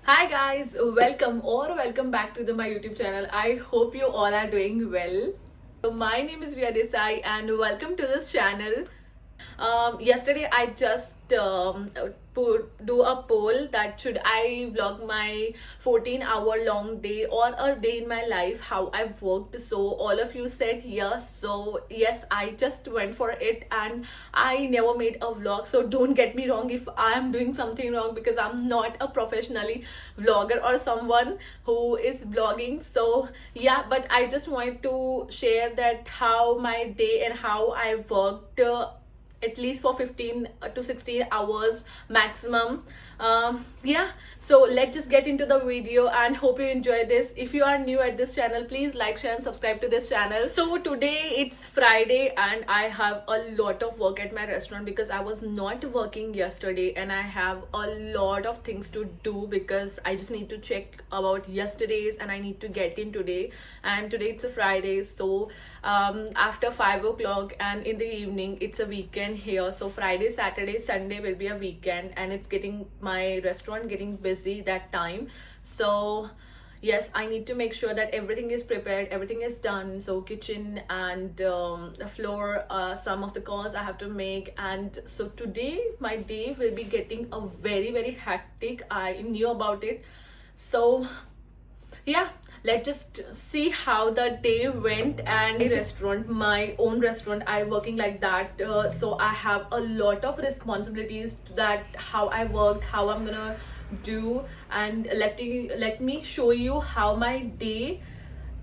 Hi guys, welcome back to my YouTube channel. I hope you all are doing well. So my name is Riya Desai and welcome to this channel. Yesterday I just do a poll that should I vlog my 14-hour long day or a day in my life, how I've worked. So all of you said yes. So yes, I just went for it and I never made a vlog. So don't get me wrong if I am doing something wrong, because I'm not a professionally vlogger or someone who is vlogging. So yeah, but I just wanted to share that how my day and how I worked at least for 15 to 16 hours maximum. Yeah, so let's just get into the video and hope you enjoy this. If you are new at this channel, please like, share and subscribe to this channel. So today it's Friday and I have a lot of work at my restaurant because I was not working yesterday, and I have a lot of things to do because I just need to check about yesterday's and I need to get in today. And today it's a Friday, so after 5 o'clock and in the evening it's a weekend here. So Friday, Saturday, Sunday will be a weekend, and it's getting my restaurant getting busy that time. So yes, I need to make sure that everything is prepared, everything is done. So kitchen and the floor, some of the calls I have to make. And so today my day will be getting a very hectic. I knew about it. So yeah, let's just see how the day went. And restaurant, my own restaurant, I working like that. So I have a lot of responsibilities that how I worked, how I'm gonna do. And let me show you how my day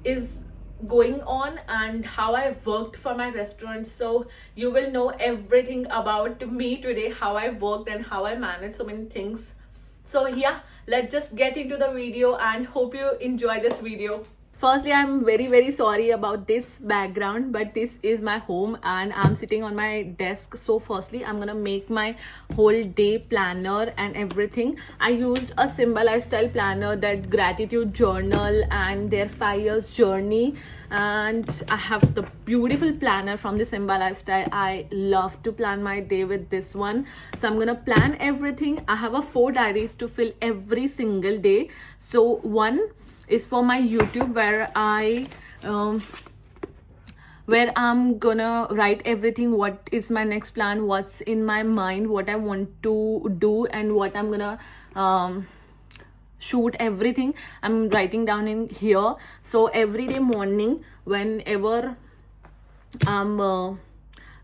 is going on and how I worked for my restaurant. So you will know everything about me today, how I worked and how I managed so many things. So yeah, let's just get into the video and hope you enjoy this video. Firstly, I'm very sorry about this background, but this is my home and I'm sitting on my desk. So firstly, I'm gonna make my whole day planner and everything. I used a Simba Lifestyle planner, that gratitude journal and their 5 years journey. And I have the beautiful planner from the Simba Lifestyle. I love to plan my day with this one. So I'm gonna plan everything. I have 4 diaries to fill every single day. So one is for my YouTube, where I'm gonna write everything, what is my next plan, what's in my mind, what I want to do, and what I'm gonna shoot. Everything I'm writing down in here. So every day morning, whenever I'm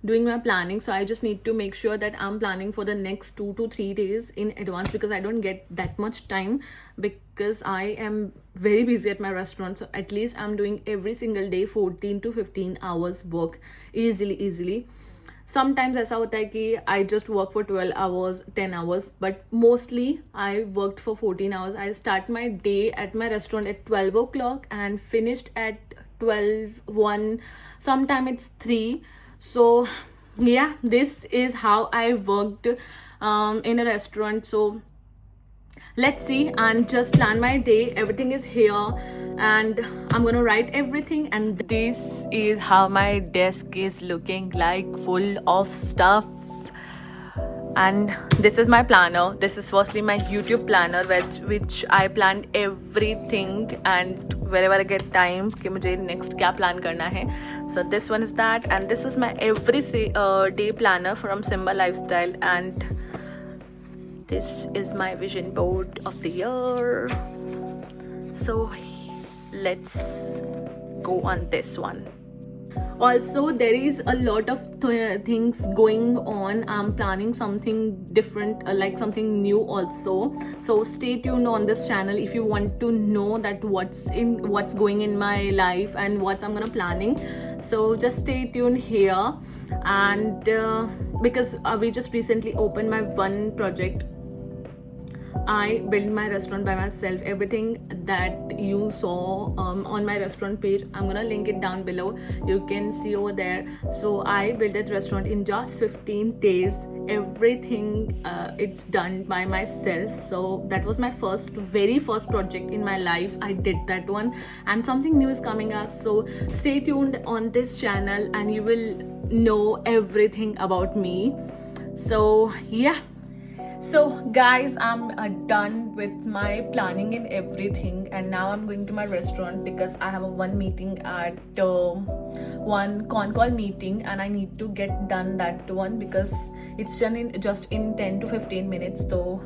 doing my planning, so I just need to make sure that I'm planning for the next 2 to 3 days in advance, because I don't get that much time because I am very busy at my restaurant. So at least I'm doing every single day 14 to 15 hours work easily. Sometimes ऐसा होता है कि I just work for 12 hours, 10 hours, but mostly I worked for 14 hours. I start my day at my restaurant at 12 o'clock and finished at 12:01. Sometimes it's 3. So yeah, this is how I worked in a restaurant. So let's see and just plan my day. Everything is here and I'm gonna write everything. And this is how my desk is looking like, full of stuff. And this is my planner. This is firstly my YouTube planner, which I planned everything and wherever I get time कि मुझे next क्या plan करना है. So this one is that, and this was my every day planner from Simba Lifestyle. And this is my vision board of the year. So let's go on this one. Also, there is a lot of things going on. I'm planning something different, like something new also. So stay tuned on this channel if you want to know that what's going in my life and what I'm gonna planning. So just stay tuned here. And because we just recently opened my one project, I built my restaurant by myself. Everything that you saw on my restaurant page, I'm gonna link it down below. You can see over there. So I built that restaurant in just 15 days. Everything it's done by myself. So that was my very first project in my life. I did that one, and something new is coming up. So stay tuned on this channel and you will know everything about me. So yeah, So, guys, I'm done with my planning and everything, and now I'm going to my restaurant because I have a one meeting at one con call meeting, and I need to get done that one because it's done in just in 10 to 15 minutes. So,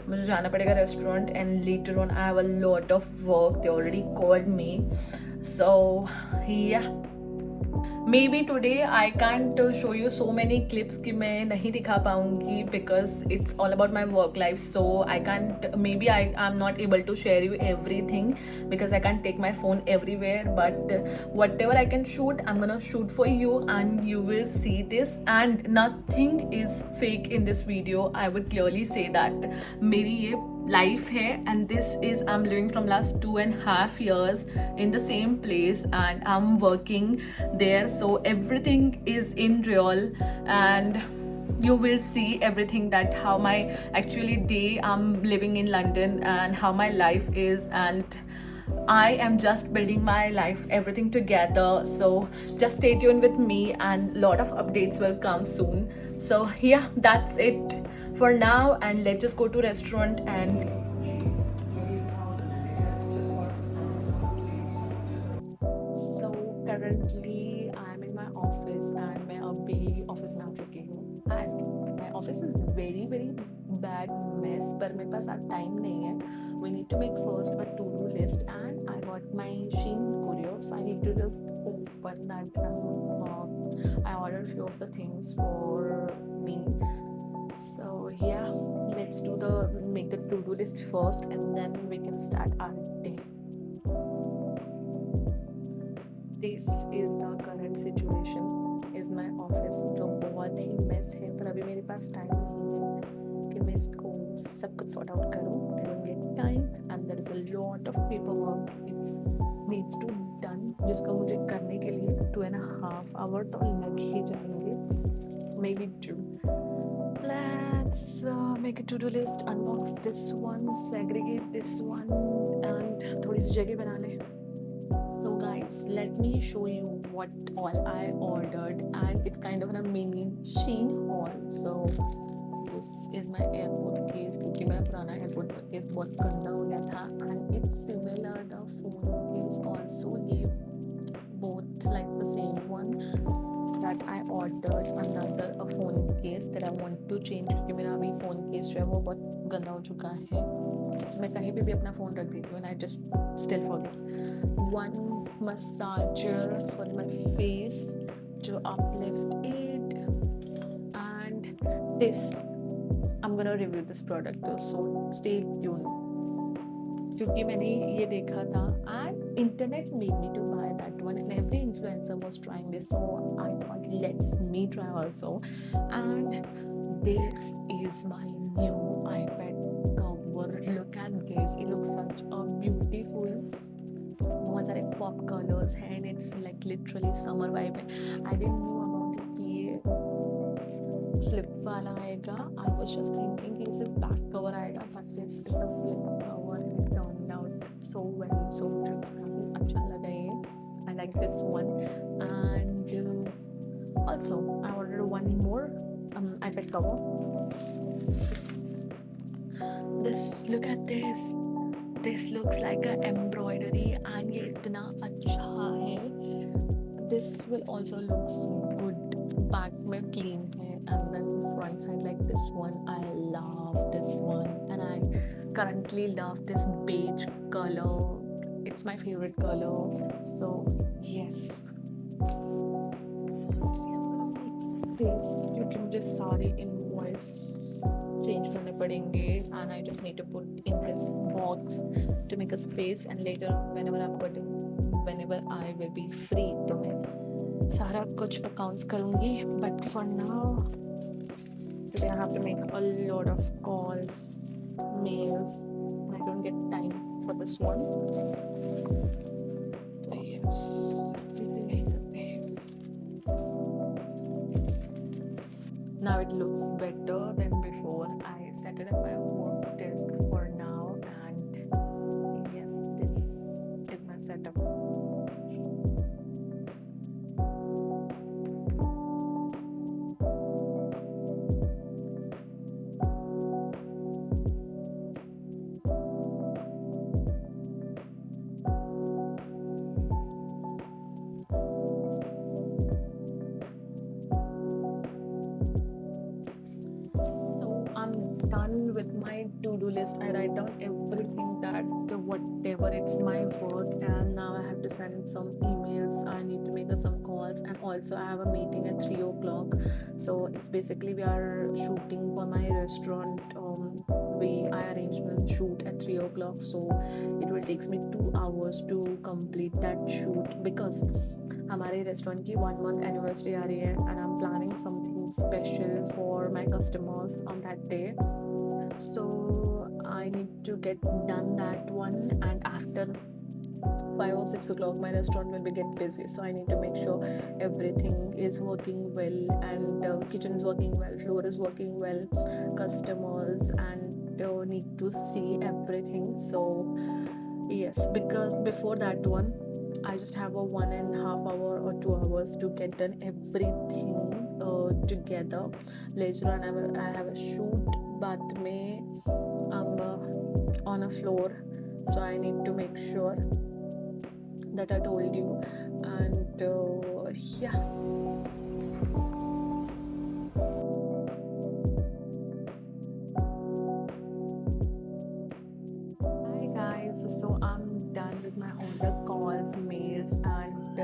मुझे जाना पड़ेगा restaurant, and later on I have a lot of work. They already called me, so yeah. Maybe today I can't show you so many clips कि मैं नहीं दिखा पाऊँगी because it's all about my work life, so I can't, maybe I'm not able to share you everything because I can't take my phone everywhere, but whatever I can shoot, I'm gonna shoot for you and you will see this, and nothing is fake in this video. I would clearly say that मेरी ये life है, and this is I'm living from last 2.5 years in the same place, and I'm working there, so everything is in real, and you will see everything, that how my actually day I'm living in London and how my life is, and I am just building my life, everything together. So just stay tuned with me, and lot of updates will come soon. So yeah, that's it for now, and let's just go to restaurant. And so currently I'm in my office, and मैं अभी office में आ चुकी हूँ, and my office is very very bad mess, पर मेरे पास आज time नहीं है. We need to make first a to-do list, and I got my Shein courier, so I need to just open that, and I ordered few of the things for me. So yeah, let's make the to-do list first, and then we can start our day. This is the current situation is my office, जो बहुत ही mess है, पर अभी मेरे पास time नहीं है कि मैं इसको सब कुछ sort out करूँ. I don't get time, and there is a lot of paperwork it needs to done, जिसको मुझे करने के लिए 2.5 hours तो लग ही जाएंगे, maybe 2. Let's make a to-do list, unbox this one, segregate this one, and थोड़ी सी जगह बना ले. So guys, let me show you what all I ordered, and it's kind of a mini Shein haul. So this is my airport case, क्योंकि मेरा पुराना airport case बहुत गंदा हो गया था, and it's similar the phone case also, ये both like the same one that I ordered another a phone case that I want to change, क्योंकि मेरा अभी phone case जो है वो बहुत गंदा हो चुका है. मैं कहीं पे भी अपना फ़ोन रख देती हूँ, and I just still forget. One massager for my face to uplift it, and this I'm gonna review this product too, so stay tuned. क्योंकि मैंने ये देखा था, and internet made me to buy that one, and every influencer was trying this, so I thought let's me try also. And this is my new iPad cover. Look at this, it looks such a beautiful, बहुत सारे pop colours हैं, and it's like literally summer vibe है. I didn't know about it कि ये flip वाला आएगा. I was just thinking कि इसे back cover आएगा, but this is the flip cover, and it turned out so well, so काफी अच्छा लगा ये. I like this one, and also I ordered one more iPad cover. Look at this. This looks like an embroidery, and ये इतना अच्छा है. This will also looks good. Back में clean है, and then front side like this one. I love this one, and I currently love this beige color. It's my favorite color. So yes. Firstly, I'm gonna make space, क्योंकि मुझे सारे invoice change करने पड़ेंगे, and I just need to put in this box to make a space, and later whenever I will be free तो मैं सारा कुछ accounts करूँगी. But for now today I have to make a lot of calls, mails, and I don't get time for this one. So yes, now it looks better than before. I set it at my work desk for now, and yes, this is my setup. with my to-do list. I write down everything that whatever it's my work, and now I have to send some emails. I need to make some calls, and also I have a meeting at 3 o'clock. So it's basically we are shooting for my restaurant. I arranged a shoot at 3 o'clock, so it will takes me 2 hours to complete that shoot because हमारे restaurant की 1 month anniversary आ रही है and I am planning something special for my customers on that day so I need to get done that one, and after 5 or 6 o'clock my restaurant will be get busy, so I need to make sure everything is working well, and kitchen is working well, floor is working well, customers and need to see everything. So yes, because before that one I just have a 1.5 hour or 2 hours to get done everything together. Later on I have a shoot, but I'm on a floor, so I need to make sure that I told you. And yeah. Hi guys, so I'm done with my order calls, mails, and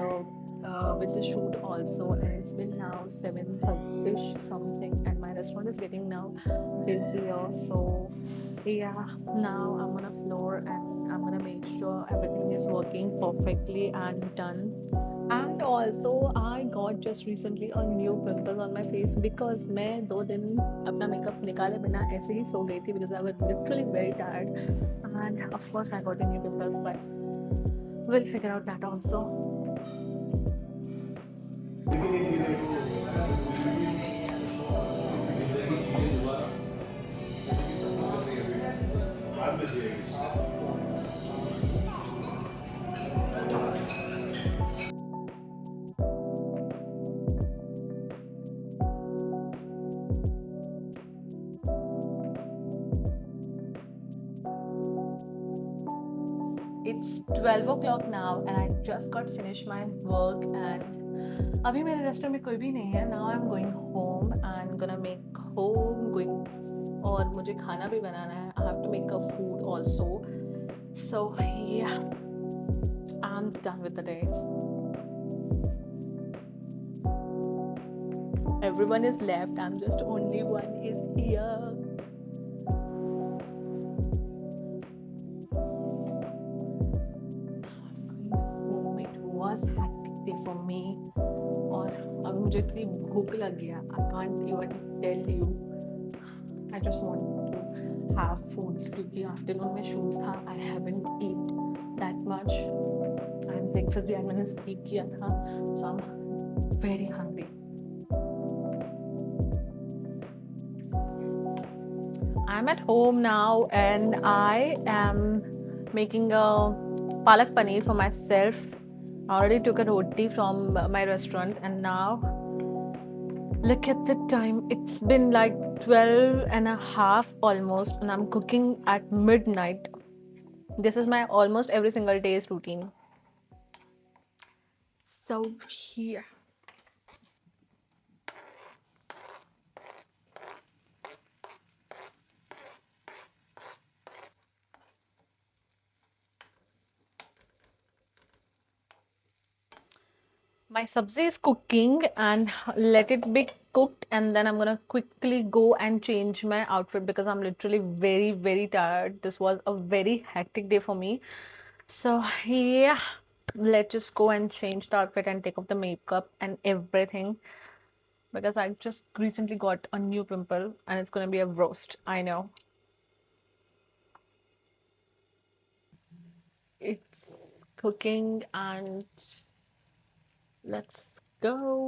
with the shoot also. And it's been now 7:30 something, and my restaurant is getting now busier. So yeah, now I'm on a floor and I'm gonna make sure everything is working perfectly and done. And also I got just recently a new pimple on my face because मैं 2 दिन अपना makeup निकाले बिना ऐसे ही सो गई थी because I was literally very tired, and of course I got a new pimples, but we'll figure out that also. It's 12 o'clock now and I just got finished my work, and अभी मेरे restaurant में कोई भी नहीं है. Now I'm going home and gonna make home going, और मुझे खाना भी बनाना है. I have to make a food also. So yeah, I'm done with the day. Everyone is left. I'm just only one is here. Was hectic day for me, और अब मुझे इतनी भूख लग गया. I can't even tell you. I just want to have foods क्योंकि afternoon में shoot था. I haven't eat that much and breakfast भी मैंने skip किया था, so I'm very hungry. I'm at home now and I am making a palak paneer for myself. I already took a roti from my restaurant, and now look at the time. It's been like 12 and a half almost, and I'm cooking at midnight. This is my almost every single day's routine. So here. My sabzi is cooking, and let it be cooked, and then I'm gonna quickly go and change my outfit because I'm literally very, very tired. This was a very hectic day for me. So yeah, let's just go and change the outfit and take off the makeup and everything because I just recently got a new pimple and it's gonna be a roast. I know. It's cooking and let's go.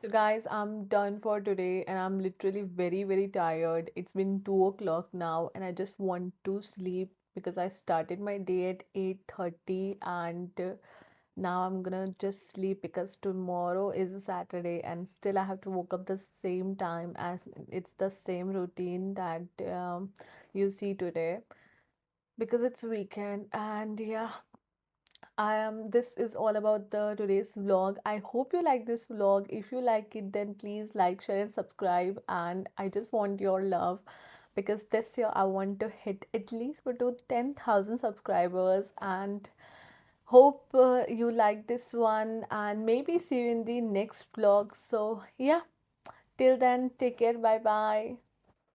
So guys, I'm done for today and I'm literally very, very tired. It's been 2 o'clock now and I just want to sleep because I started my day at 8:30, and Now I'm gonna just sleep because tomorrow is a Saturday and still I have to wake up the same time as it's the same routine that you see today because it's weekend. And yeah, I am this is all about the today's vlog. I hope you like this vlog. If you like it, then please like, share, and subscribe. And I just want your love because this year I want to hit at least to 10,000 subscribers. And hope you like this one, and maybe see you in the next vlog. So yeah, till then, take care. Bye bye.